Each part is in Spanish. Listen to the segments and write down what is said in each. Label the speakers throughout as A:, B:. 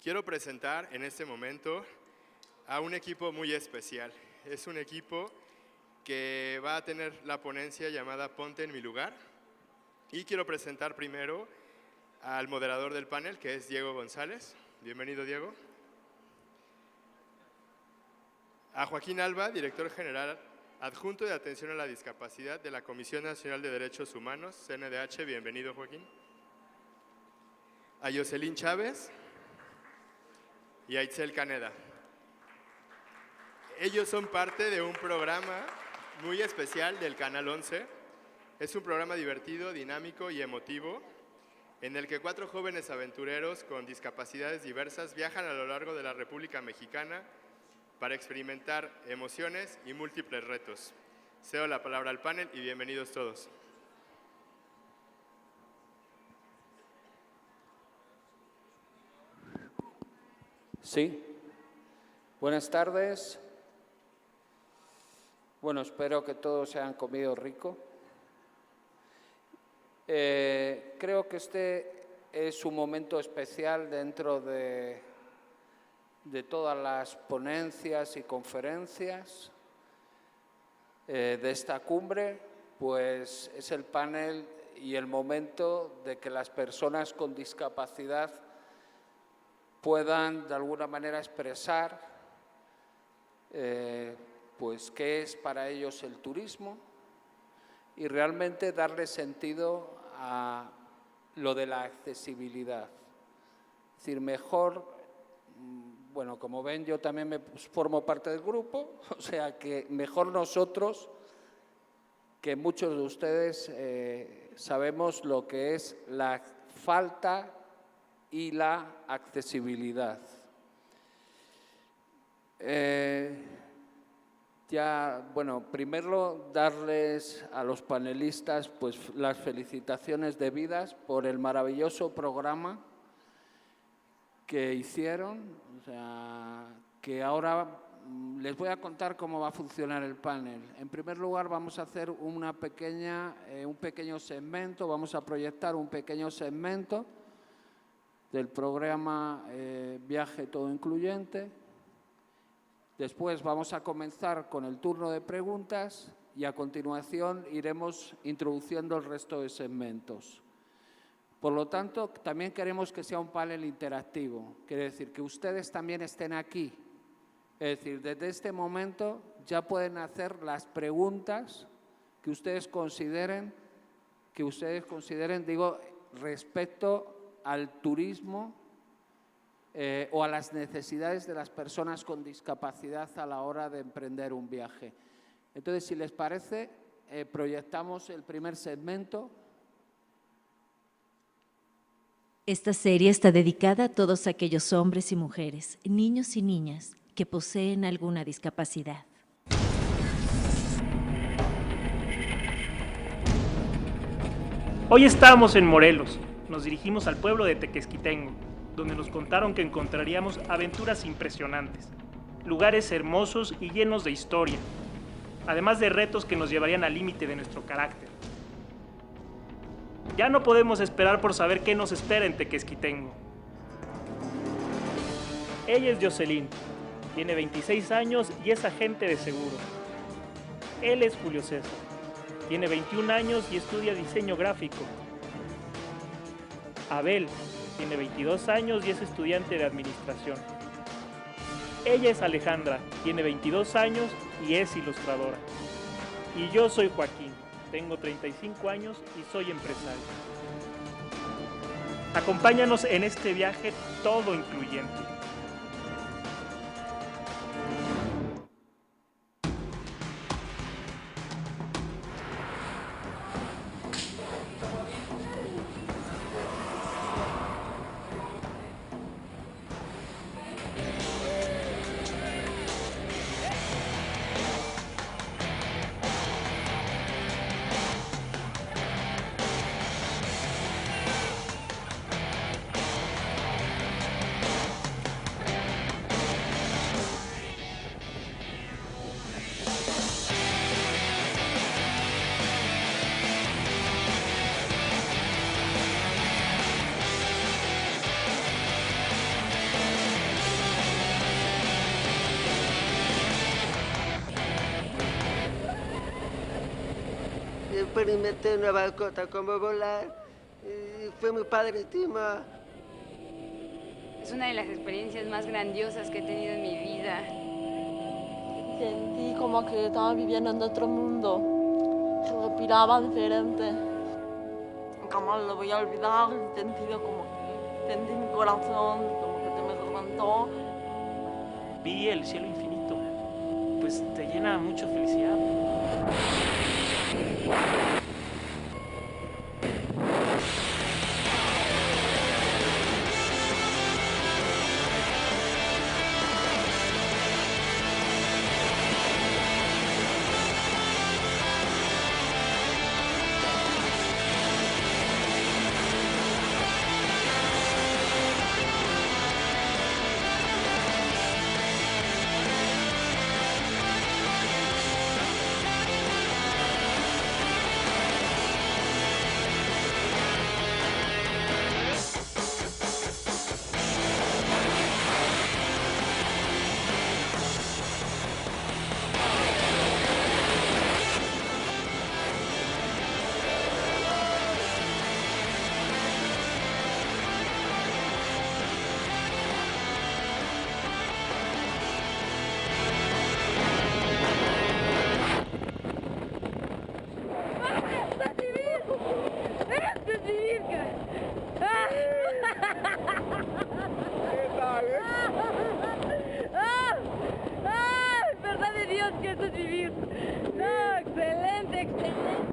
A: Quiero presentar en este momento a un equipo muy especial. Es un equipo que va a tener la ponencia llamada Ponte en mi lugar. Y quiero presentar primero al moderador del panel, que es Diego González. Bienvenido, Diego. A Joaquín Alba, director general adjunto de Atención a la Discapacidad de la Comisión Nacional de Derechos Humanos, CNDH. Bienvenido, Joaquín. A Yoselín Chávez y a Itzel Caneda. Ellos son parte de un programa muy especial del Canal 11. Es un programa divertido, dinámico y emotivo en el que 4 jóvenes aventureros con discapacidades diversas viajan a lo largo de la República Mexicana para experimentar emociones y múltiples retos. Cedo la palabra al panel y bienvenidos todos.
B: Sí, buenas tardes. Bueno, espero que todos se hayan comido rico. Creo que este es un momento especial dentro de todas las ponencias y conferencias de esta cumbre, pues es el panel y el momento de que las personas con discapacidad puedan de alguna manera expresar pues qué es para ellos el turismo y realmente darle sentido a lo de la accesibilidad. Es decir, mejor, bueno, como ven, yo también formo parte del grupo, o sea que mejor nosotros que muchos de ustedes sabemos lo que es la falta y la accesibilidad. Bueno, primero darles a los panelistas pues las felicitaciones debidas por el maravilloso programa que hicieron, o sea, que ahora les voy a contar cómo va a funcionar el panel. En primer lugar, vamos a hacer un pequeño segmento, vamos a proyectar un pequeño segmento del programa Viaje Todo Incluyente. Después vamos a comenzar con el turno de preguntas y a continuación iremos introduciendo el resto de segmentos. Por lo tanto, también queremos que sea un panel interactivo, quiere decir que ustedes también estén aquí. Es decir, desde este momento ya pueden hacer las preguntas que ustedes consideren, digo, respecto al turismo o a las necesidades de las personas con discapacidad a la hora de emprender un viaje. Entonces, si les parece, proyectamos el primer segmento.
C: Esta serie está dedicada a todos aquellos hombres y mujeres, niños y niñas que poseen alguna discapacidad.
D: Hoy estamos en Morelos. Nos dirigimos al pueblo de Tequesquitengo, donde nos contaron que encontraríamos aventuras impresionantes, lugares hermosos y llenos de historia, además de retos que nos llevarían al límite de nuestro carácter. Ya no podemos esperar por saber qué nos espera en Tequesquitengo. Ella es Yoselín, tiene 26 años y es agente de seguro. Él es Julio César, tiene 21 años y estudia diseño gráfico. Abel tiene 22 años y es estudiante de administración. Ella es Alejandra, tiene 22 años y es ilustradora. Y yo soy Joaquín, tengo 35 años y soy empresario. Acompáñanos en este viaje todo incluyente.
E: experimenté nuevas cosas como volar. Y fue muy padre, Tima.
F: Es una de las experiencias más grandiosas que he tenido en mi vida.
G: Sentí como que estaba viviendo en otro mundo. Respiraba diferente. Jamás lo voy a olvidar. He sentido como que sentí mi corazón, como que se me levantó.
D: Vi el cielo infinito, pues te llena mucha felicidad.
F: ¡Verdad de Dios que esto es vivir! ¡No, excelente, excelente!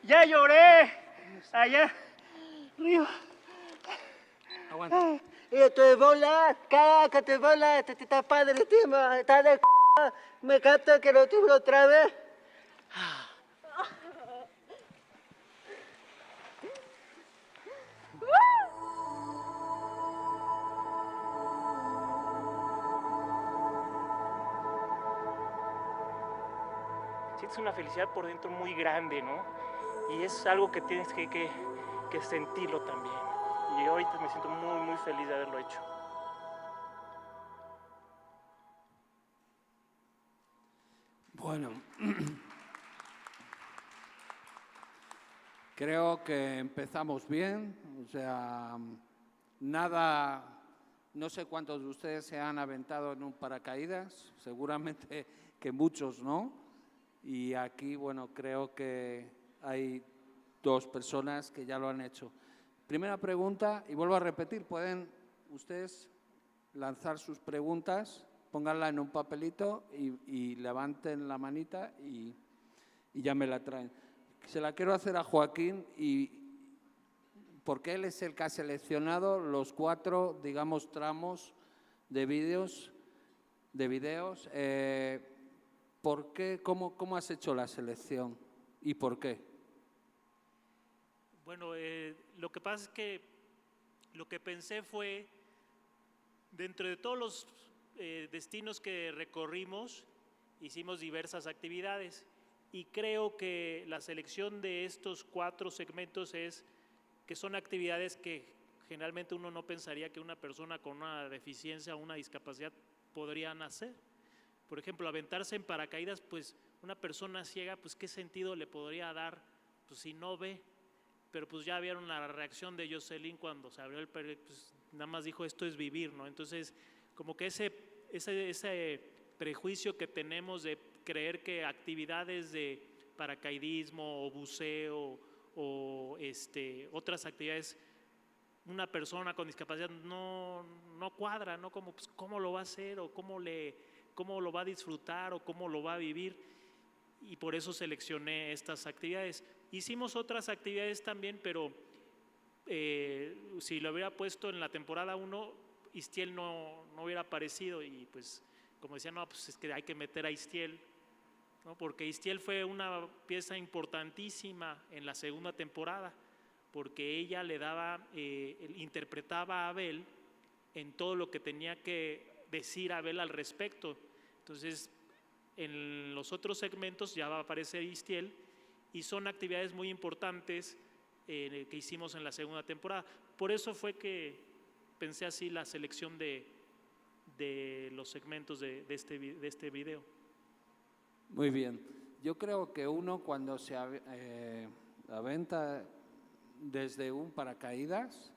D: ¡Ya lloré! Allá, arriba.
B: Aguanta.
E: Esto es volar, cállate, volar, este está padre, Tima, está de c***. Me encanta que lo tiro otra vez.
D: Sientes una felicidad por dentro muy grande, ¿no? Y es algo que tienes que sentirlo también. Y ahorita me siento muy, muy feliz de haberlo hecho.
B: Bueno, creo que empezamos bien, o sea, nada, no sé cuántos de ustedes se han aventado en un paracaídas, seguramente que muchos, ¿no? Y aquí, bueno, creo que hay 2 personas que ya lo han hecho. Primera pregunta, y vuelvo a repetir, pueden ustedes lanzar sus preguntas, pónganla en un papelito y levanten la manita y ya me la traen. Se la quiero hacer a Joaquín porque él es el que ha seleccionado los 4, digamos, tramos de vídeos. ¿Por qué? ¿Cómo has hecho la selección y por qué?
D: Bueno, lo que pasa es que lo que pensé fue, dentro de todos los destinos que recorrimos, hicimos diversas actividades y creo que la selección de estos 4 segmentos es que son actividades que generalmente uno no pensaría que una persona con una deficiencia o una discapacidad podrían hacer. Por ejemplo, aventarse en paracaídas, pues una persona ciega, pues qué sentido le podría dar, pues si no ve. Pero pues ya vieron la reacción de Jocelyn cuando se abrió el paracaídas, pues nada más dijo esto es vivir, ¿no? Entonces, como que ese prejuicio que tenemos de creer que actividades de paracaidismo o buceo o otras actividades, una persona con discapacidad no cuadra, ¿no? Como, pues, ¿cómo lo va a hacer o cómo lo va a disfrutar o cómo lo va a vivir? Y por eso seleccioné estas actividades. Hicimos otras actividades también, pero si lo hubiera puesto en la temporada 1, Istiel no hubiera aparecido y pues como decía, no, pues es que hay que meter a Istiel, ¿no? Porque Istiel fue una pieza importantísima en la segunda temporada, porque ella le daba, interpretaba a Abel en todo lo que tenía que decir Abel al respecto. Entonces, en los otros segmentos ya va a aparecer Istiel y son actividades muy importantes que hicimos en la segunda temporada. Por eso fue que pensé así la selección de los segmentos de este video.
B: Muy bien. Yo creo que uno cuando se aventa desde un paracaídas,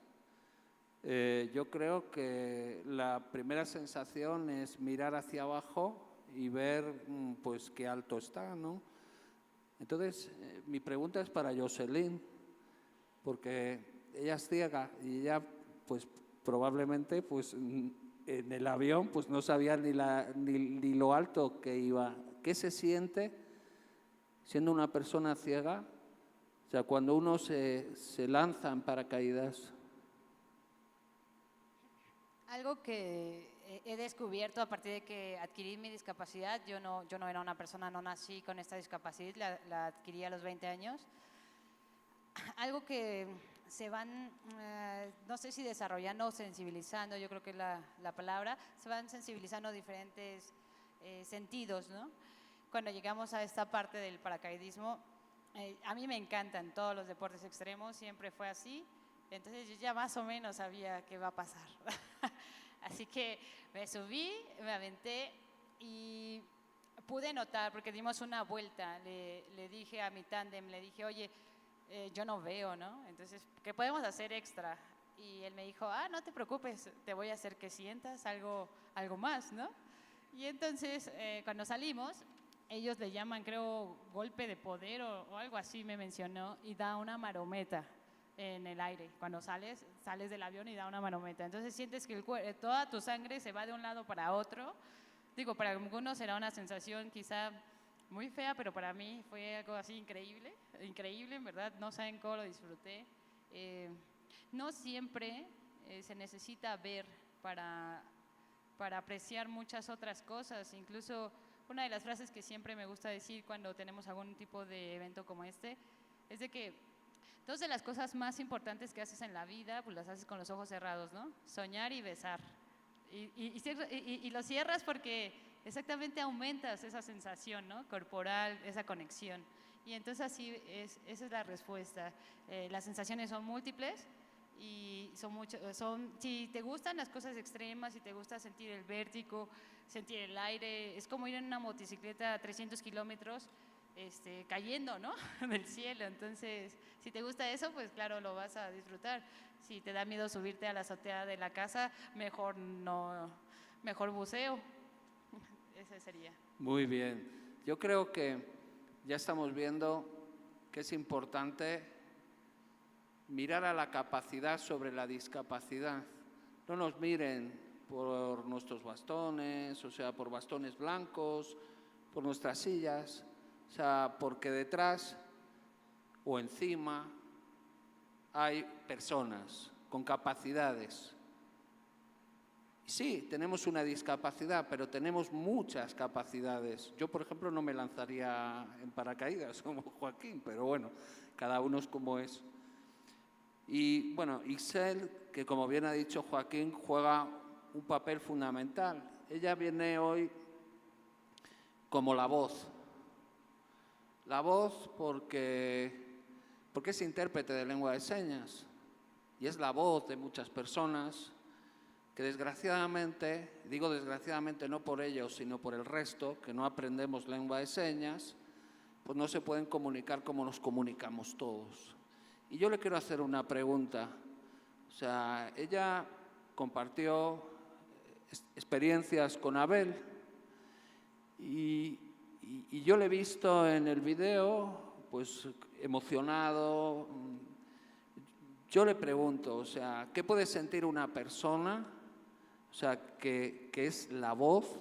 B: yo creo que la primera sensación es mirar hacia abajo y ver pues qué alto está, ¿no? Entonces, mi pregunta es para Jocelyn, porque ella es ciega y ella pues probablemente pues en el avión pues no sabía ni lo alto que iba. ¿Qué se siente siendo una persona ciega? O sea, cuando uno se lanza en paracaídas.
H: Algo que he descubierto a partir de que adquirí mi discapacidad, yo no era una persona, no nací con esta discapacidad, la adquirí a los 20 años. Algo que se van, no sé si desarrollando o sensibilizando, yo creo que es la palabra, se van sensibilizando diferentes sentidos, ¿no? Cuando llegamos a esta parte del paracaidismo, a mí me encantan todos los deportes extremos, siempre fue así, entonces yo ya más o menos sabía qué va a pasar. Así que me subí, me aventé y pude notar, porque dimos una vuelta, le dije a mi tándem, le dije, oye, yo no veo, ¿no? Entonces, ¿qué podemos hacer extra? Y él me dijo, no te preocupes, te voy a hacer que sientas algo más, ¿no? Y entonces, cuando salimos, ellos le llaman, creo, golpe de poder o algo así me mencionó, y da una marometa en el aire. Cuando sales del avión y da una marometa. Entonces sientes que toda tu sangre se va de un lado para otro. Digo, para algunos será una sensación quizá muy fea, pero para mí fue algo así increíble, en verdad, no saben cómo lo disfruté. No siempre se necesita ver para apreciar muchas otras cosas, incluso una de las frases que siempre me gusta decir cuando tenemos algún tipo de evento como este, es de que dos de las cosas más importantes que haces en la vida, pues las haces con los ojos cerrados, ¿no? Soñar y besar. Y lo cierras porque exactamente aumentas esa sensación, ¿no? Corporal, esa conexión. Y entonces así esa es la respuesta. Las sensaciones son múltiples y si te gustan las cosas extremas, si te gusta sentir el vértigo, sentir el aire, es como ir en una motocicleta a 300 kilómetros cayendo, ¿no? del cielo. Entonces, si te gusta eso, pues claro, lo vas a disfrutar. Si te da miedo subirte a la azotea de la casa, mejor buceo. Ese sería.
B: Muy bien. Yo creo que ya estamos viendo que es importante mirar a la capacidad sobre la discapacidad. No nos miren por nuestros bastones, o sea, por bastones blancos, por nuestras sillas, o sea, porque detrás o encima hay personas con capacidades. Sí, tenemos una discapacidad, pero tenemos muchas capacidades. Yo, por ejemplo, no me lanzaría en paracaídas como Joaquín, pero bueno, cada uno es como es. Y bueno, Ixel, que como bien ha dicho Joaquín, juega un papel fundamental. Ella viene hoy como la voz. La voz porque es intérprete de lengua de señas y es la voz de muchas personas que desgraciadamente, digo desgraciadamente no por ellos, sino por el resto, que no aprendemos lengua de señas, pues no se pueden comunicar como nos comunicamos todos. Y yo le quiero hacer una pregunta. O sea, ella compartió experiencias con Abel y yo le he visto en el video, pues emocionado. Yo le pregunto, o sea, ¿qué puede sentir una persona, o sea, que es la voz,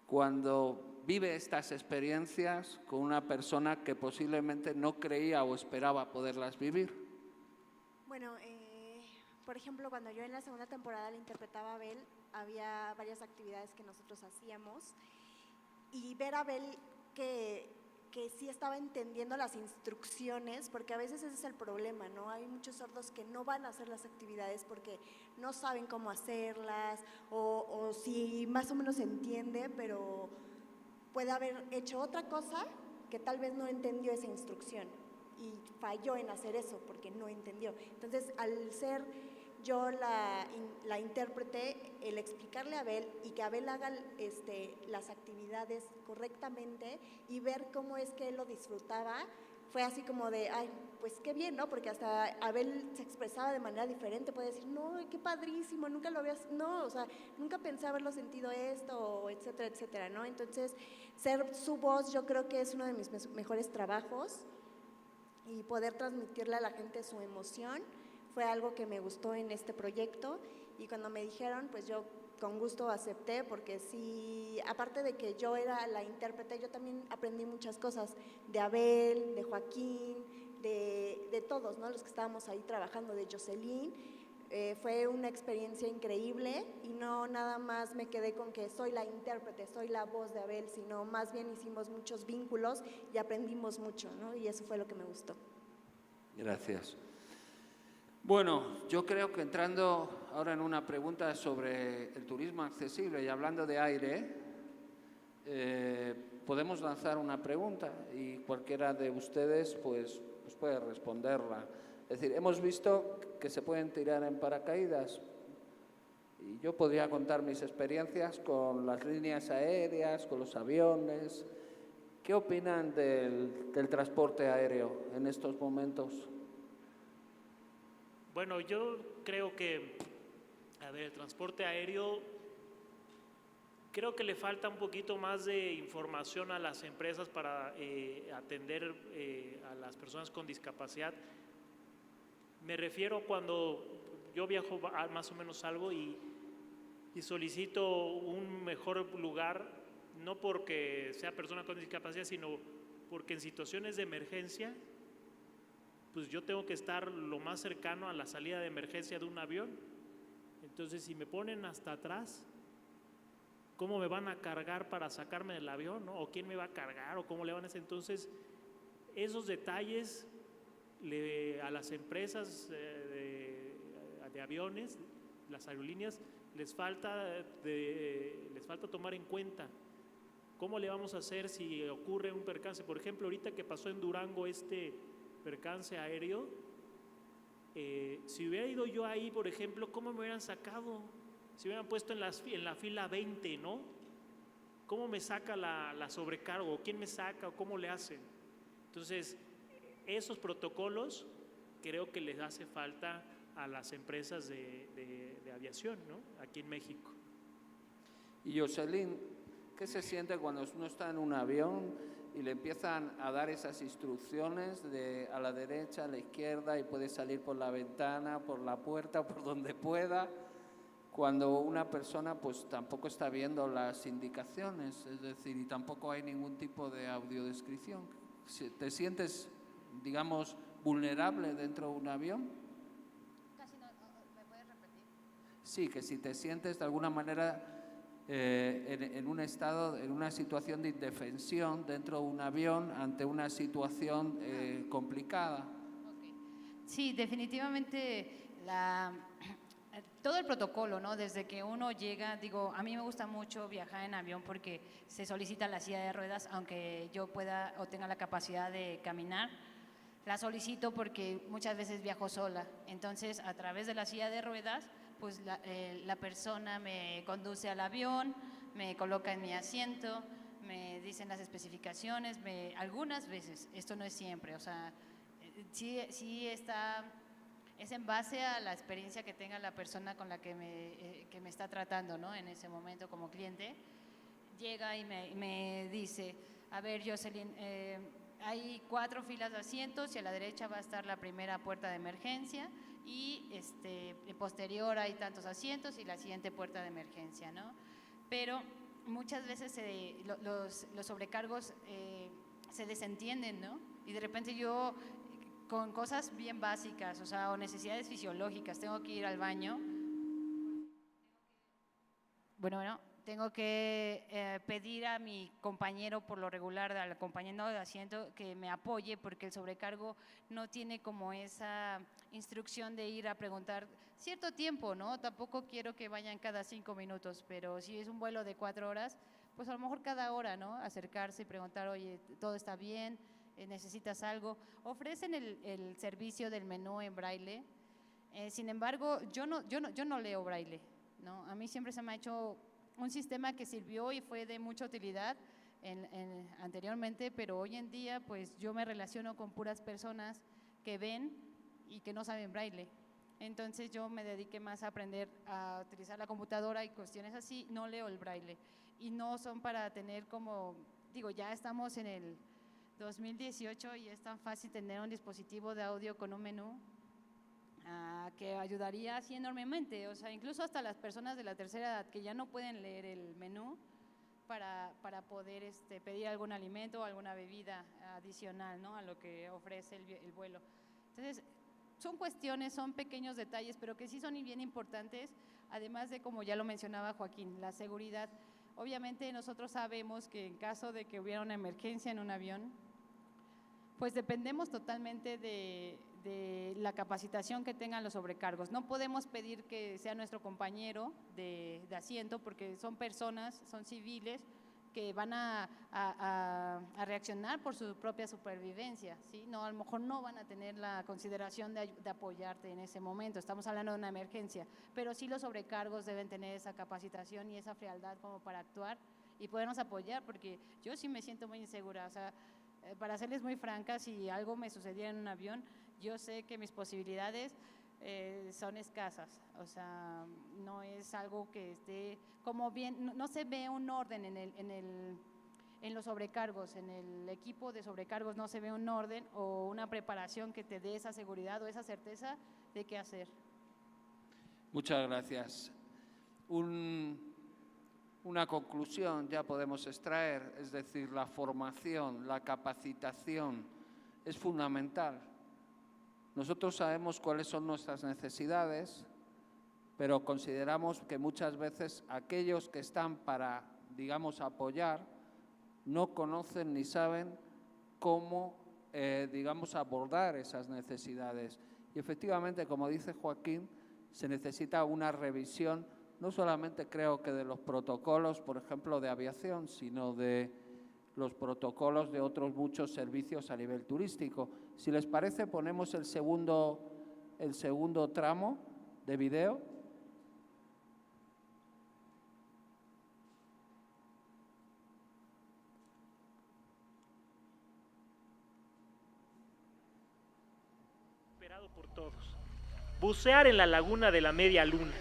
B: cuando vive estas experiencias con una persona que posiblemente no creía o esperaba poderlas vivir?
I: Bueno, por ejemplo, cuando yo en la segunda temporada le interpretaba a Abel, había varias actividades que nosotros hacíamos y ver a Abel que sí estaba entendiendo las instrucciones, porque a veces ese es el problema, ¿no? Hay muchos sordos que no van a hacer las actividades porque no saben cómo hacerlas o si más o menos entiende, pero puede haber hecho otra cosa que tal vez no entendió esa instrucción y falló en hacer eso porque no entendió. Entonces, al ser yo la intérprete, el explicarle a Abel y que Abel haga las actividades correctamente y ver cómo es que él lo disfrutaba, fue así como de, ay, pues qué bien, ¿no? Porque hasta Abel se expresaba de manera diferente, puede decir, no, qué padrísimo, nunca lo habías, no, o sea, nunca pensé haberlo sentido esto, etcétera, etcétera, ¿no? Entonces, ser su voz yo creo que es uno de mis mejores trabajos y poder transmitirle a la gente su emoción fue algo que me gustó en este proyecto y cuando me dijeron, pues yo con gusto acepté porque sí, aparte de que yo era la intérprete, yo también aprendí muchas cosas de Abel, de Joaquín, de todos, ¿no? Los que estábamos ahí trabajando, de Jocelyn. Fue una experiencia increíble y no nada más me quedé con que soy la intérprete, soy la voz de Abel, sino más bien hicimos muchos vínculos y aprendimos mucho, ¿no? Y eso fue lo que me gustó.
B: Gracias. Bueno, yo creo que entrando ahora en una pregunta sobre el turismo accesible y hablando de aire, podemos lanzar una pregunta y cualquiera de ustedes pues puede responderla. Es decir, hemos visto que se pueden tirar en paracaídas y yo podría contar mis experiencias con las líneas aéreas, con los aviones. ¿Qué opinan del transporte aéreo en estos momentos?
D: Bueno, yo creo que, a ver, el transporte aéreo, creo que le falta un poquito más de información a las empresas para atender a las personas con discapacidad. Me refiero cuando yo viajo más o menos algo y solicito un mejor lugar, no porque sea persona con discapacidad, sino porque en situaciones de emergencia, pues yo tengo que estar lo más cercano a la salida de emergencia de un avión. Entonces, si me ponen hasta atrás, ¿cómo me van a cargar para sacarme del avión, ¿no? ¿O quién me va a cargar? ¿O cómo le van a hacer? Entonces, esos detalles a las empresas de aviones, las aerolíneas, les falta tomar en cuenta. ¿Cómo le vamos a hacer si ocurre un percance? Por ejemplo, ahorita que pasó en Durango percance aéreo, si hubiera ido yo ahí, por ejemplo, ¿cómo me hubieran sacado? Si hubieran puesto en la fila 20, ¿no? ¿Cómo me saca la sobrecargo? ¿Quién me saca? ¿O cómo le hacen? Entonces, esos protocolos creo que les hace falta a las empresas de aviación, ¿no? Aquí en México.
B: Y Jocelyn, ¿qué se siente cuando uno está en un avión y le empiezan a dar esas instrucciones a la derecha, a la izquierda y puede salir por la ventana, por la puerta, por donde pueda, cuando una persona pues tampoco está viendo las indicaciones, es decir, y tampoco hay ningún tipo de audiodescripción? ¿Te sientes, digamos, vulnerable dentro de un avión?
H: Casi no, ¿me puedes repetir?
B: Sí, que si te sientes de alguna manera en un estado, en una situación de indefensión dentro de un avión ante una situación complicada.
H: Okay. Sí, definitivamente todo el protocolo, ¿no? Desde que uno llega, digo, a mí me gusta mucho viajar en avión porque se solicita la silla de ruedas, aunque yo pueda o tenga la capacidad de caminar, la solicito porque muchas veces viajo sola. Entonces, a través de la silla de ruedas, pues la persona me conduce al avión, me coloca en mi asiento, me dicen las especificaciones, algunas veces, esto no es siempre, o sea, sí está, es en base a la experiencia que tenga la persona con la que me está tratando, ¿no? En ese momento como cliente, llega y me dice, a ver, Jocelyn, hay 4 filas de asientos y a la derecha va a estar la primera puerta de emergencia y posterior hay tantos asientos y la siguiente puerta de emergencia, ¿no? Pero muchas veces los sobrecargos se desentienden, ¿no? Y de repente yo con cosas bien básicas, o sea, o necesidades fisiológicas, tengo que ir al baño. Bueno, tengo que pedir a mi compañero, por lo regular, al compañero de asiento, que me apoye porque el sobrecargo no tiene como esa instrucción de ir a preguntar cierto tiempo, ¿no? Tampoco quiero que vayan cada 5 minutos, pero si es un vuelo de 4 horas, pues a lo mejor cada hora, ¿no? Acercarse y preguntar, oye, ¿todo está bien? ¿Necesitas algo? Ofrecen el servicio del menú en braille. Sin embargo, yo no leo braille, ¿no? A mí siempre se me ha hecho un sistema que sirvió y fue de mucha utilidad anteriormente, pero hoy en día pues yo me relaciono con puras personas que ven y que no saben braille. Entonces yo me dediqué más a aprender a utilizar la computadora y cuestiones así, no leo el braille. Y no son para tener como, digo, ya estamos en el 2018 y es tan fácil tener un dispositivo de audio con un menú que ayudaría así enormemente. O sea, incluso hasta las personas de la tercera edad que ya no pueden leer el menú para poder pedir algún alimento o alguna bebida adicional, ¿no? A lo que ofrece el vuelo. Entonces, son cuestiones, son pequeños detalles, pero que sí son bien importantes, además de, como ya lo mencionaba Joaquín, la seguridad. Obviamente nosotros sabemos que en caso de que hubiera una emergencia en un avión, pues dependemos totalmente de la capacitación que tengan los sobrecargos. No podemos pedir que sea nuestro compañero de asiento porque son personas, son civiles que van a reaccionar por su propia supervivencia, ¿sí? No, a lo mejor no van a tener la consideración de apoyarte en ese momento, estamos hablando de una emergencia, pero sí los sobrecargos deben tener esa capacitación y esa frialdad como para actuar y podernos apoyar, porque yo sí me siento muy insegura, o sea, para serles muy franca, si algo me sucediera en un avión, yo sé que mis posibilidades son escasas, o sea, no es algo que esté como bien, no se ve un orden en los sobrecargos, en el equipo de sobrecargos no se ve un orden o una preparación que te dé esa seguridad o esa certeza de qué hacer.
B: Muchas gracias. Una conclusión ya podemos extraer, es decir, la formación, la capacitación es fundamental. Nosotros sabemos cuáles son nuestras necesidades, pero consideramos que muchas veces aquellos que están para, digamos, apoyar, no conocen ni saben cómo, digamos, abordar esas necesidades. Y efectivamente, como dice Joaquín, se necesita una revisión, no solamente creo que de los protocolos, por ejemplo, de aviación, sino de los protocolos de otros muchos servicios a nivel turístico. Si les parece, ponemos el segundo tramo de video.
D: Esperado por todos. Bucear en la laguna de la Media Luna.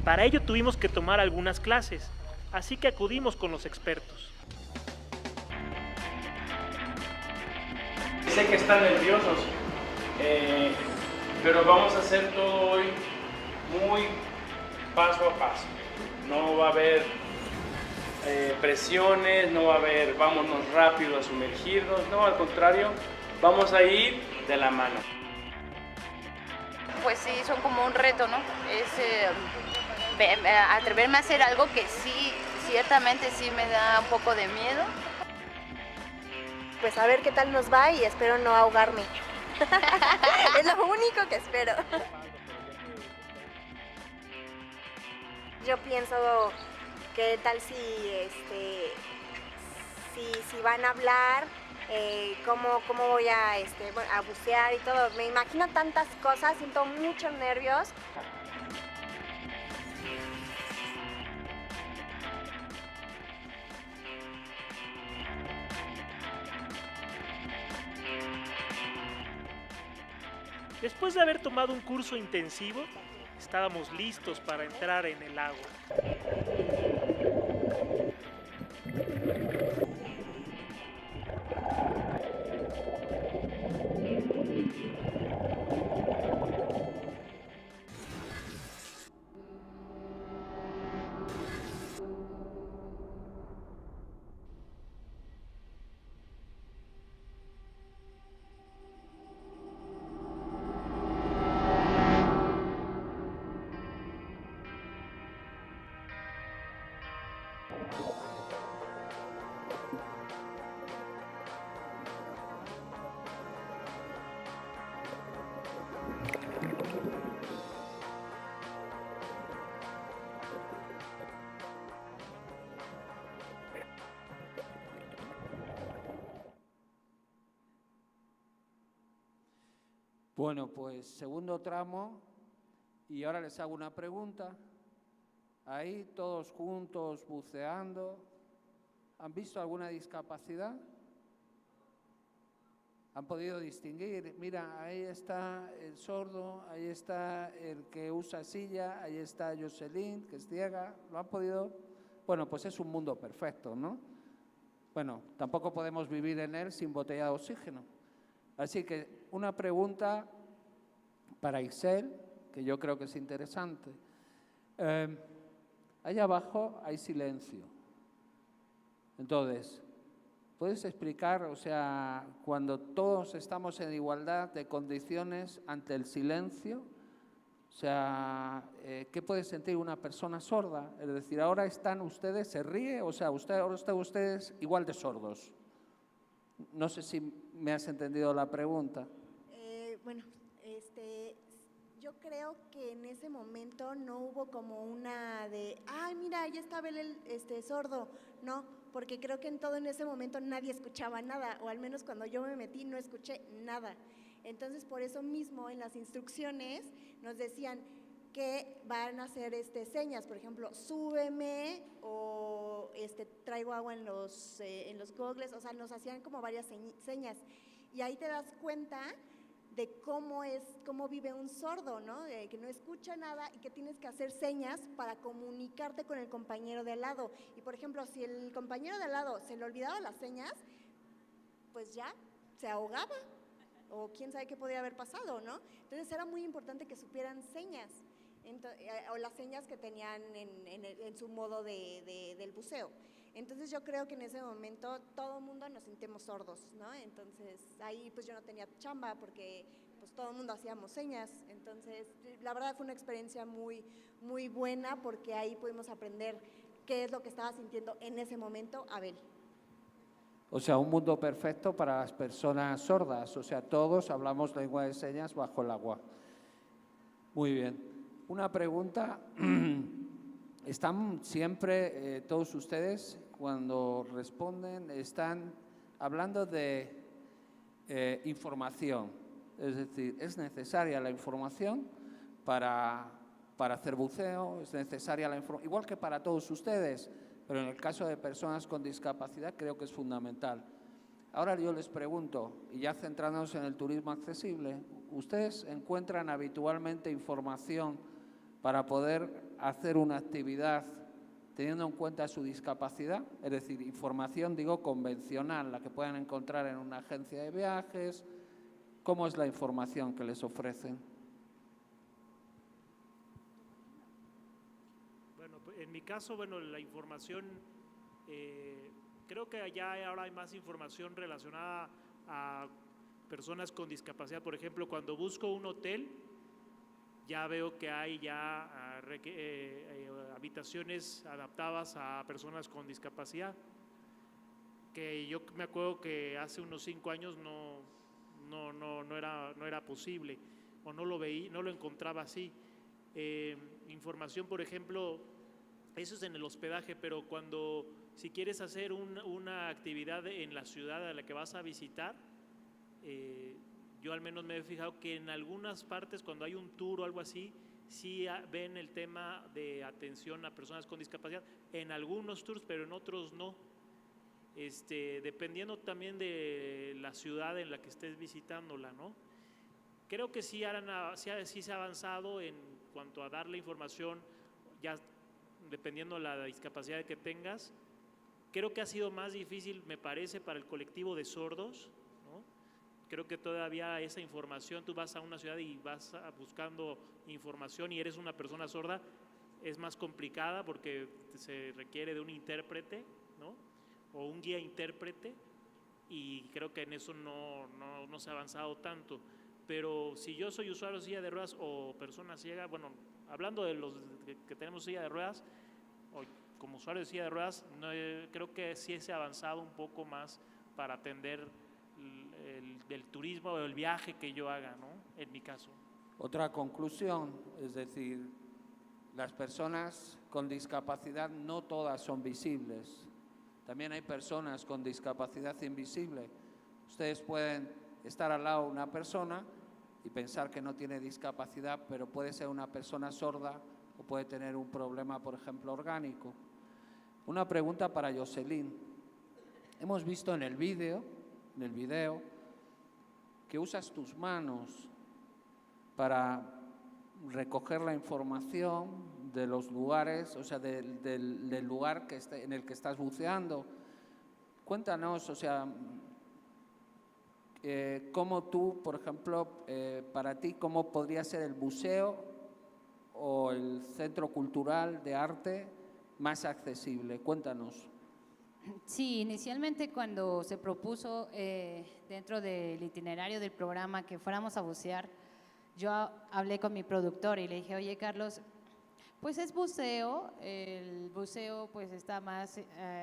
D: Para ello tuvimos que tomar algunas clases, así que acudimos con los expertos.
J: Sé que están nerviosos, pero vamos a hacer todo hoy muy paso a paso. No va a haber presiones, no va a haber vámonos rápido a sumergirnos, no, al contrario, vamos a ir de la mano.
K: Pues sí, son como un reto, ¿no? Es atreverme a hacer algo que sí, ciertamente sí me da un poco de miedo.
I: Pues a ver qué tal nos va y espero no ahogarme. Es lo único que espero. Yo pienso, ¿qué tal si van a hablar? ¿Cómo voy a bucear y todo? Me imagino tantas cosas, siento muchos nervios.
D: Después de haber tomado un curso intensivo, estábamos listos para entrar en el agua.
B: Bueno, pues segundo tramo, y ahora les hago una pregunta. Ahí todos juntos buceando, ¿han visto alguna discapacidad? ¿Han podido distinguir? Mira, ahí está el sordo, ahí está el que usa silla, ahí está Jocelyn, que es ciega. ¿Lo han podido? Bueno, pues es un mundo perfecto, ¿no? Bueno, tampoco podemos vivir en él sin botella de oxígeno. Así que una pregunta para Ixel, que yo creo que es interesante. Ahí abajo hay silencio. Entonces, ¿puedes explicar, o sea, cuando todos estamos en igualdad de condiciones ante el silencio, o sea, qué puede sentir una persona sorda? Es decir, ahora están ustedes, se ríe, o sea, ahora están ustedes igual de sordos. No sé si me has entendido la pregunta.
I: Bueno, yo creo que en ese momento no hubo como una de, ay, mira, ya está Abel sordo, no, porque creo que en ese momento nadie escuchaba nada, o al menos cuando yo me metí no escuché nada. Entonces, por eso mismo en las instrucciones nos decían que van a hacer señas, por ejemplo, súbeme o traigo agua en los gogles, o sea, nos hacían como varias señas. Y ahí te das cuenta de cómo vive un sordo, ¿no? De que no escucha nada y que tienes que hacer señas para comunicarte con el compañero de al lado. Y, por ejemplo, si el compañero de al lado se le olvidaba las señas, pues ya se ahogaba o quién sabe qué podría haber pasado, ¿no? Entonces era muy importante que supieran señas o las señas que tenían en su modo del buceo. Entonces yo creo que en ese momento todo el mundo nos sentimos sordos, ¿no? Entonces ahí pues yo no tenía chamba porque pues todo el mundo hacíamos señas. Entonces la verdad fue una experiencia muy, muy buena porque ahí pudimos aprender qué es lo que estaba sintiendo en ese momento Abel.
B: O sea, un mundo perfecto para las personas sordas, o sea, todos hablamos lengua de señas bajo el agua. Muy bien. Una pregunta, ¿están siempre todos ustedes cuando responden, están hablando de información? Es decir, ¿es necesaria la información para hacer buceo? ¿Es necesaria la información? Igual que para todos ustedes, pero en el caso de personas con discapacidad creo que es fundamental. Ahora yo les pregunto, y ya centrándonos en el turismo accesible, ¿ustedes encuentran habitualmente información para poder hacer una actividad teniendo en cuenta su discapacidad? Es decir, información, digo, convencional, la que puedan encontrar en una agencia de viajes. ¿Cómo es la información que les ofrecen?
D: Bueno, en mi caso, bueno, la información, creo que ya ahora hay más información relacionada a personas con discapacidad. Por ejemplo, cuando busco un hotel, ya veo que hay ya habitaciones adaptadas a personas con discapacidad, que yo me acuerdo que hace unos 5 años no era posible, o no lo veía, no lo encontraba así. Información, por ejemplo, eso es en el hospedaje, pero si quieres hacer una actividad en la ciudad a la que vas a visitar, yo al menos me he fijado que en algunas partes, cuando hay un tour o algo así, sí ven el tema de atención a personas con discapacidad, en algunos tours, pero en otros no. Dependiendo también de la ciudad en la que estés visitándola, ¿no? Creo que sí se ha avanzado en cuanto a darle información, ya dependiendo de la discapacidad que tengas. Creo que ha sido más difícil, me parece, para el colectivo de sordos, ¿no? Creo que todavía esa información, tú vas a una ciudad y vas buscando información y eres una persona sorda, es más complicada porque se requiere de un intérprete, ¿no? O un guía intérprete, y creo que en eso no se ha avanzado tanto. Pero si yo soy usuario de silla de ruedas o persona ciega, bueno, hablando de los que tenemos silla de ruedas, o como usuario de silla de ruedas, creo que sí se ha avanzado un poco más para atender el turismo o el viaje que yo haga, ¿no? En mi caso.
B: Otra conclusión, es decir, las personas con discapacidad no todas son visibles. También hay personas con discapacidad invisible. Ustedes pueden estar al lado de una persona y pensar que no tiene discapacidad, pero puede ser una persona sorda o puede tener un problema, por ejemplo, orgánico. Una pregunta para Jocelyn. Hemos visto en el video que usas tus manos para recoger la información de los lugares, o sea, del lugar en el que estás buceando. Cuéntanos, o sea, cómo tú, por ejemplo, para ti, cómo podría ser el buceo o el centro cultural de arte más accesible. Cuéntanos.
H: Sí, inicialmente cuando se propuso dentro del itinerario del programa que fuéramos a bucear, yo hablé con mi productor y le dije, oye Carlos, pues es buceo, el buceo pues está más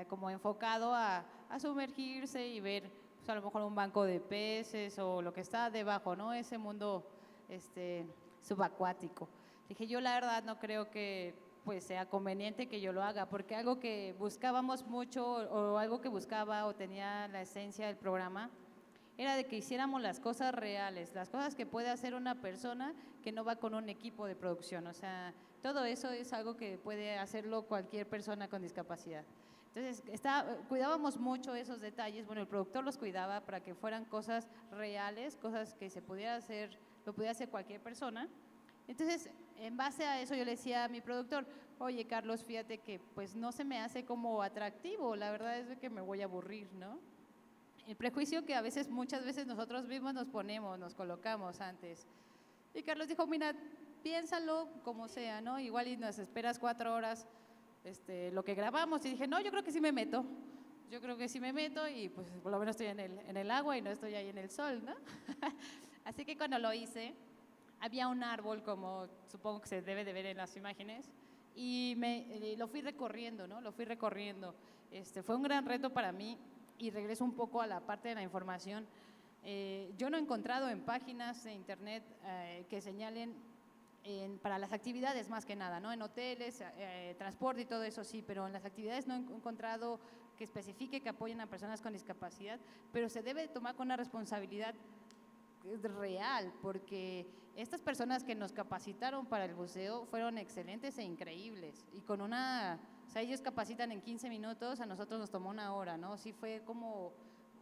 H: como enfocado a sumergirse y ver pues, a lo mejor un banco de peces o lo que está debajo, ¿no? Ese mundo subacuático. Dije, yo la verdad no creo que pues sea conveniente que yo lo haga, porque algo que buscábamos mucho o algo que buscaba o tenía la esencia del programa era de que hiciéramos las cosas reales, las cosas que puede hacer una persona que no va con un equipo de producción. O sea, todo eso es algo que puede hacerlo cualquier persona con discapacidad. Entonces, cuidábamos mucho esos detalles. Bueno, el productor los cuidaba para que fueran cosas reales, cosas que se pudiera hacer, lo pudiera hacer cualquier persona. Entonces, en base a eso yo le decía a mi productor, oye Carlos, fíjate que pues no se me hace como atractivo, la verdad es que me voy a aburrir, ¿no? El prejuicio que muchas veces nosotros mismos nos ponemos, nos colocamos antes. Y Carlos dijo, mira, piénsalo como sea, ¿no? Igual y nos esperas 4 horas lo que grabamos. Y dije, no, yo creo que sí me meto. Yo creo que sí me meto y pues por lo menos estoy en el agua y no estoy ahí en el sol, ¿no? Así que cuando lo hice, había un árbol, como supongo que se debe de ver en las imágenes, y lo fui recorriendo, ¿no? Lo fui recorriendo. Fue un gran reto para mí. Y regreso un poco a la parte de la información. Yo no he encontrado en páginas de internet que señalen para las actividades más que nada, ¿no? En hoteles, transporte y todo eso sí, pero en las actividades no he encontrado que especifique que apoyen a personas con discapacidad, pero se debe tomar con una responsabilidad real, porque estas personas que nos capacitaron para el buceo fueron excelentes e increíbles, y con o sea, ellos capacitan en 15 minutos, a nosotros nos tomó 1 hora, ¿no? Sí fue como,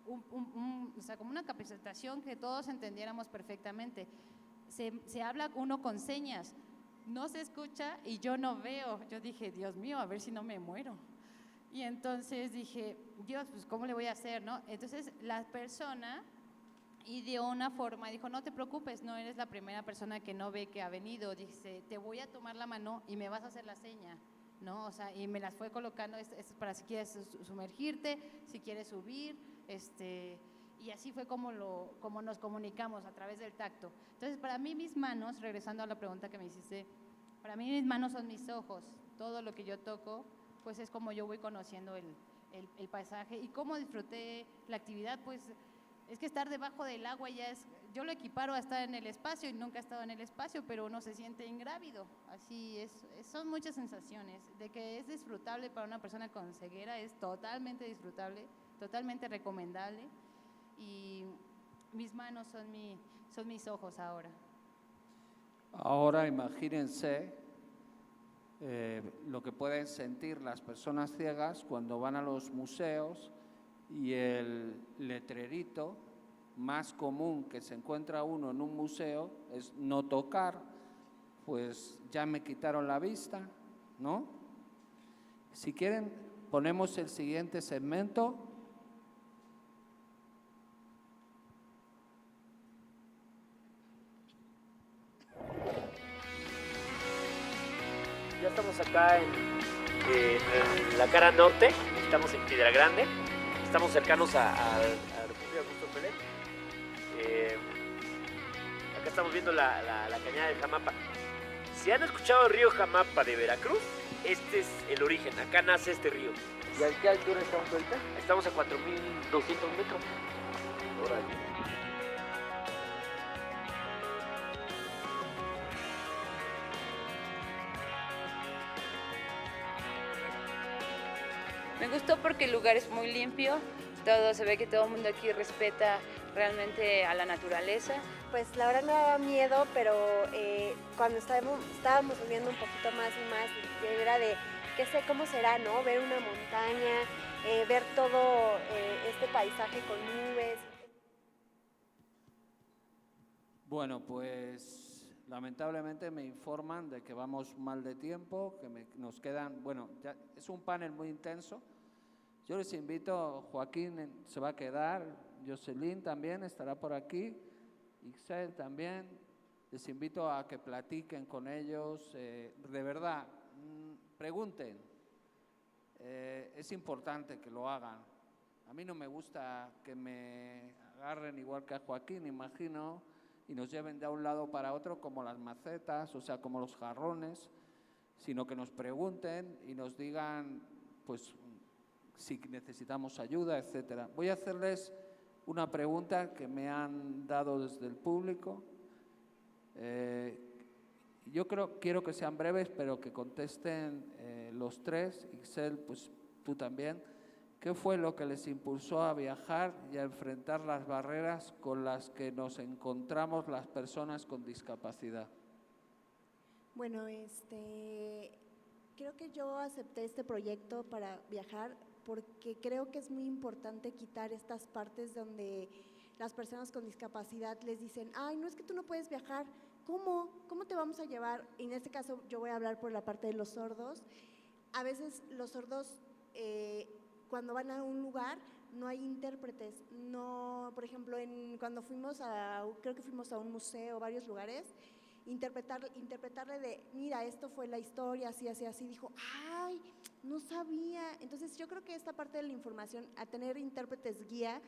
H: o sea, como una capacitación que todos entendiéramos perfectamente. Se habla uno con señas, no se escucha y yo no veo. Yo dije, Dios mío, a ver si no me muero. Y entonces dije, Dios, pues ¿cómo le voy a hacer, no? Entonces la persona dio una forma, dijo, no te preocupes, no eres la primera persona que no ve que ha venido. Dice, te voy a tomar la mano y me vas a hacer la seña, ¿no? O sea, y me las fue colocando, esto es para si quieres sumergirte, si quieres subir, y así fue como nos comunicamos a través del tacto. Entonces, para mí mis manos, regresando a la pregunta que me hiciste, para mí mis manos son mis ojos, todo lo que yo toco, pues es como yo voy conociendo el paisaje y cómo disfruté la actividad, pues es que estar debajo del agua ya yo lo equiparo a estar en el espacio y nunca he estado en el espacio, pero uno se siente ingrávido, así son muchas sensaciones, de que es disfrutable para una persona con ceguera, es totalmente disfrutable, totalmente recomendable, y mis manos son mis ojos ahora.
B: Ahora imagínense lo que pueden sentir las personas ciegas cuando van a los museos y el letrerito más común que se encuentra uno en un museo es no tocar, pues ya me quitaron la vista, ¿no? Si quieren, ponemos el siguiente segmento.
L: Ya estamos acá en la cara norte, estamos en Piedra Grande, estamos cercanos a República Augusto Pellet. Acá estamos viendo la cañada de Jamapa. Si han escuchado el río Jamapa de Veracruz, este es el origen, acá nace este río.
E: ¿Y a qué altura estamos ahorita?
L: Estamos a 4.200 metros. Órale.
K: Me gustó porque el lugar es muy limpio, se ve que todo el mundo aquí respeta realmente a la naturaleza?
I: Pues la verdad me daba miedo, pero cuando estábamos subiendo un poquito más y más, era de, qué sé cómo será, ¿no? Ver una montaña, ver todo este paisaje con nubes.
B: Bueno, pues lamentablemente me informan de que vamos mal de tiempo, que nos quedan, bueno, ya es un panel muy intenso. Yo les invito, Joaquín se va a quedar, Jocelyn también estará por aquí, Ixel también. Les invito a que platiquen con ellos, de verdad, pregunten. Es importante que lo hagan. A mí no me gusta que me agarren igual que a Joaquín, imagino, y nos lleven de un lado para otro como las macetas, o sea, como los jarrones, sino que nos pregunten y nos digan, pues, si necesitamos ayuda, etcétera. Voy a hacerles una pregunta que me han dado desde el público. Yo quiero que sean breves, pero que contesten los tres. Ixel, pues tú también. ¿Qué fue lo que les impulsó a viajar y a enfrentar las barreras con las que nos encontramos las personas con discapacidad?
I: Bueno, creo que yo acepté este proyecto para viajar porque creo que es muy importante quitar estas partes donde las personas con discapacidad les dicen, ay, no es que tú no puedes viajar, ¿cómo? ¿Cómo te vamos a llevar? Y en este caso yo voy a hablar por la parte de los sordos. A veces los sordos, cuando van a un lugar, no hay intérpretes. No, por ejemplo, cuando creo que fuimos a un museo, varios lugares, interpretarle de, mira, esto fue la historia, así, así, así, dijo, ay, no sabía. Entonces yo creo que esta parte de la información, a tener intérpretes guía,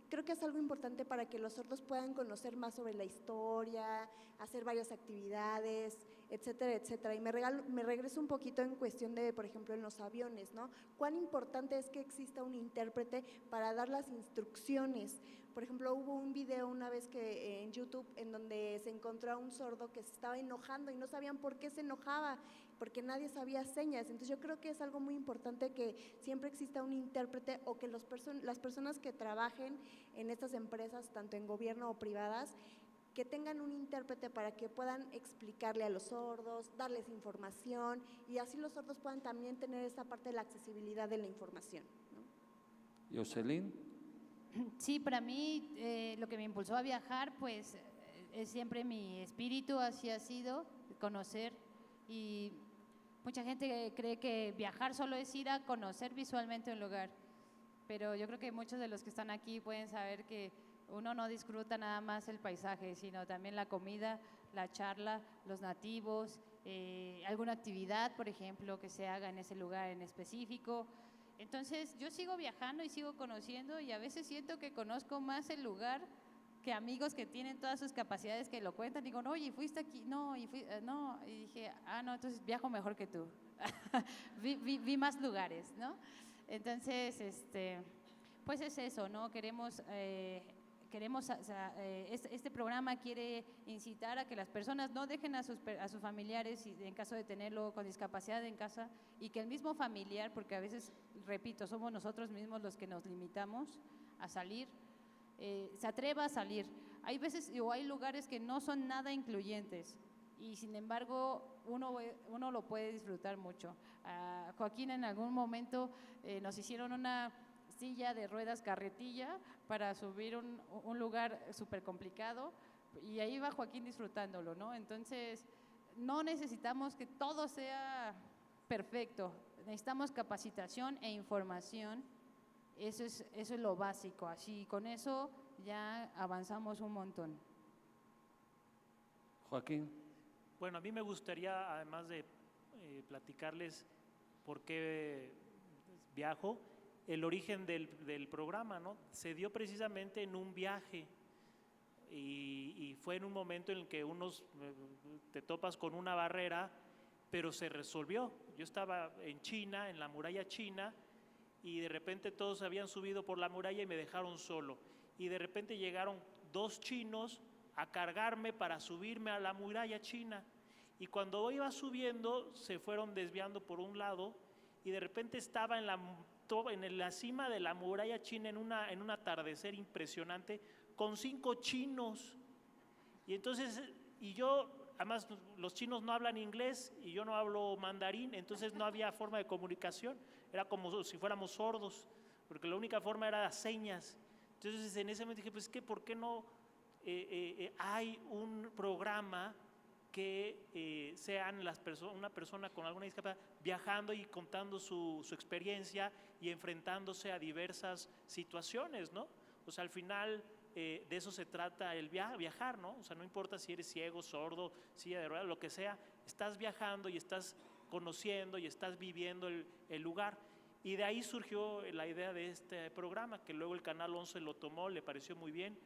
I: creo que es algo importante para que los sordos puedan conocer más sobre la historia, hacer varias actividades, etcétera, etcétera. Y me regreso un poquito en cuestión de, por ejemplo, en los aviones, ¿no? Cuán importante es que exista un intérprete para dar las instrucciones. Por ejemplo, hubo un video una vez que en YouTube en donde se encontró a un sordo que se estaba enojando y no sabían por qué se enojaba, porque nadie sabía señas. Entonces yo creo que es algo muy importante que siempre exista un intérprete o que las personas que trabajen en estas empresas, tanto en gobierno o privadas, que tengan un intérprete para que puedan explicarle a los sordos, darles información y así los sordos puedan también tener esa parte de la accesibilidad de la información, ¿no?
B: Jocelyn.
H: Sí, para mí lo que me impulsó a viajar, pues es siempre mi espíritu, así ha sido, conocer. Y mucha gente cree que viajar solo es ir a conocer visualmente un lugar, pero yo creo que muchos de los que están aquí pueden saber que uno no disfruta nada más el paisaje, sino también la comida, la charla, los nativos, alguna actividad, por ejemplo, que se haga en ese lugar en específico. Entonces yo sigo viajando y sigo conociendo y a veces siento que conozco más el lugar que amigos que tienen todas sus capacidades que lo cuentan. Digo, no, oye, ¿fuiste aquí? No, no. Y dije, no, entonces viajo mejor que tú. vi más lugares, ¿no? Entonces, pues es eso, ¿no? Este programa quiere incitar a que las personas no dejen a sus familiares, en caso de tenerlo con discapacidad en casa, y que el mismo familiar, porque a veces, repito, somos nosotros mismos los que nos limitamos a salir, se atreva a salir. Hay veces o hay lugares que no son nada incluyentes y sin embargo uno lo puede disfrutar mucho. Joaquín, en algún momento nos hicieron una silla de ruedas carretilla para subir un lugar súper complicado y ahí va Joaquín disfrutándolo, ¿no? Entonces, no necesitamos que todo sea perfecto, necesitamos capacitación e información, eso es lo básico, así con eso ya avanzamos un montón.
B: Joaquín.
D: Bueno, a mí me gustaría, además de platicarles por qué viajo, el origen del programa, ¿no? Se dio precisamente en un viaje y fue en un momento en el que te topas con una barrera, pero se resolvió. Yo estaba en China, en la muralla china, y de repente todos habían subido por la muralla y me dejaron solo. Y de repente llegaron 2 chinos a cargarme para subirme a la muralla china. Y cuando iba subiendo, se fueron desviando por un lado y de repente estaba en la cima de la muralla china en un atardecer impresionante con 5 chinos. Y entonces, y yo, además los chinos no hablan inglés y yo no hablo mandarín, entonces no había forma de comunicación, era como si fuéramos sordos, porque la única forma era las señas. Entonces en ese momento dije, pues que ¿por qué no hay un programa que sean una persona con alguna discapacidad viajando y contando su experiencia y enfrentándose a diversas situaciones, ¿no? O sea, al final de eso se trata el viajar, ¿no? O sea, no importa si eres ciego, sordo, silla de ruedas, lo que sea, estás viajando y estás conociendo y estás viviendo el lugar. Y de ahí surgió la idea de este programa, que luego el Canal 11 lo tomó, le pareció muy bien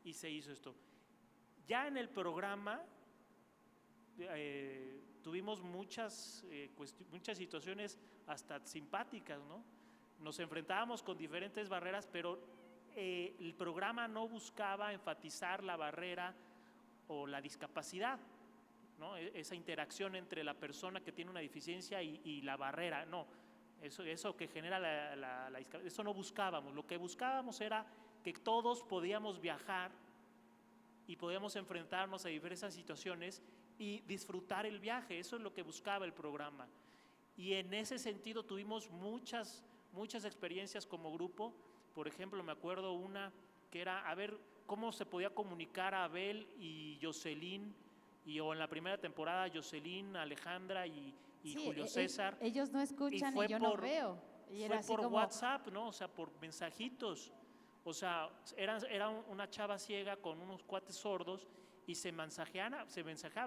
D: y se hizo esto. Ya en el programa tuvimos muchas situaciones hasta simpáticas, ¿no? Nos enfrentábamos con diferentes barreras, pero el programa no buscaba enfatizar la barrera o la discapacidad, ¿no? Esa interacción entre la persona que tiene una deficiencia y la barrera, no. Eso que genera la discapacidad, eso no buscábamos. Lo que buscábamos era que todos podíamos viajar y podíamos enfrentarnos a diversas situaciones y disfrutar el viaje. Eso es lo que buscaba el programa. Y en ese sentido tuvimos muchas experiencias como grupo. Por ejemplo, me acuerdo una que era a ver cómo se podía comunicar a Abel y Jocelyn, o en la primera temporada Jocelyn, Alejandra y sí, Julio César.
H: Ellos no escuchan y yo no veo. Y era
D: fue por
H: como...
D: WhatsApp, ¿no? O sea, por mensajitos. O sea, era una chava ciega con unos cuates sordos y se mensajeaban,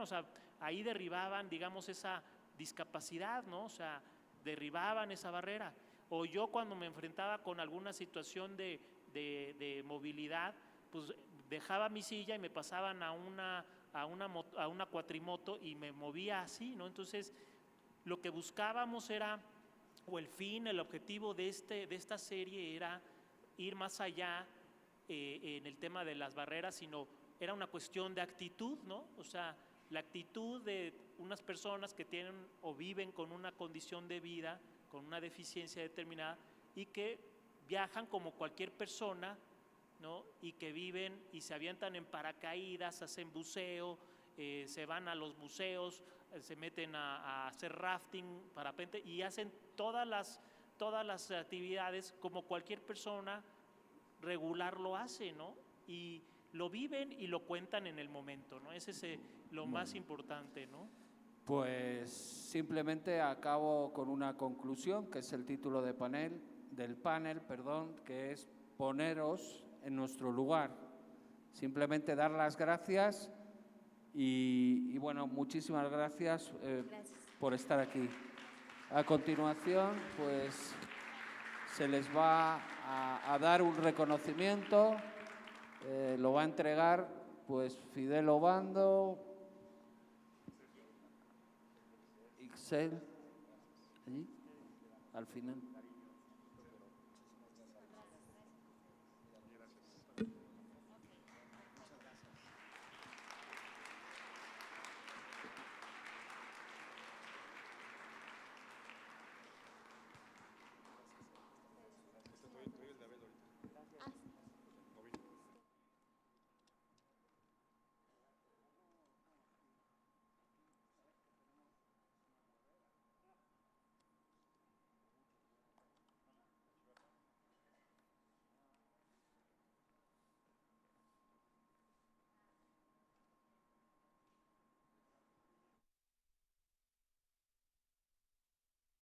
D: o sea, ahí derribaban, digamos, esa discapacidad, ¿no? O sea, derribaban esa barrera. O yo cuando me enfrentaba con alguna situación de movilidad, pues dejaba mi silla y me pasaban a una cuatrimoto y me movía así, ¿no? Entonces, lo que buscábamos era, o el objetivo de esta serie era ir más allá en el tema de las barreras, sino era una cuestión de actitud, ¿no? O sea, la actitud de unas personas que tienen o viven con una condición de vida, con una deficiencia determinada y que viajan como cualquier persona, ¿no? Y que viven y se avientan en paracaídas, hacen buceo, se van a los museos, se meten a hacer rafting, parapente y hacen todas las actividades como cualquier persona regular lo hace, ¿no? Y lo viven y lo cuentan en el momento, ¿no? Ese es lo más importante, ¿no?
B: Pues simplemente acabo con una conclusión, que es el título del panel, que es poneros en nuestro lugar. Simplemente dar las gracias y bueno, muchísimas gracias, por estar aquí. A continuación, pues se les va a dar un reconocimiento, lo va a entregar pues Fidel Obando, Ixel, allí, al final.